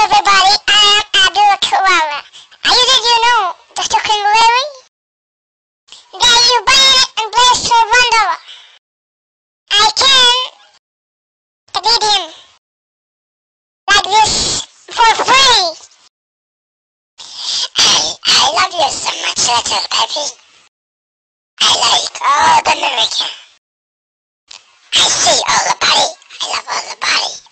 everybody, I am Abdul Koala. Did you know, Dr. King Larry, that you ban and bless for $1? I can edit him like this for free. I love you so much, little baby. I like all the America. I see all the body. I love all the body.